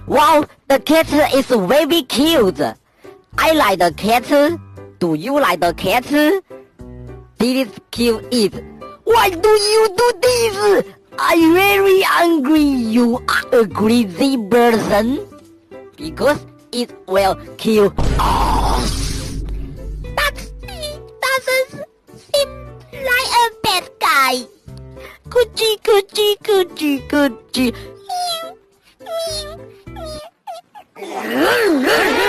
Wow, the cat is very cute. I like the cat. Do you like the cat? This kill it. Why do you do this? I'm very angry. You are a crazy person. Because it will kill us. That doesn't seem like a bad guy. Coochie, coochie, coochie, coochie. Meow, meow, meow.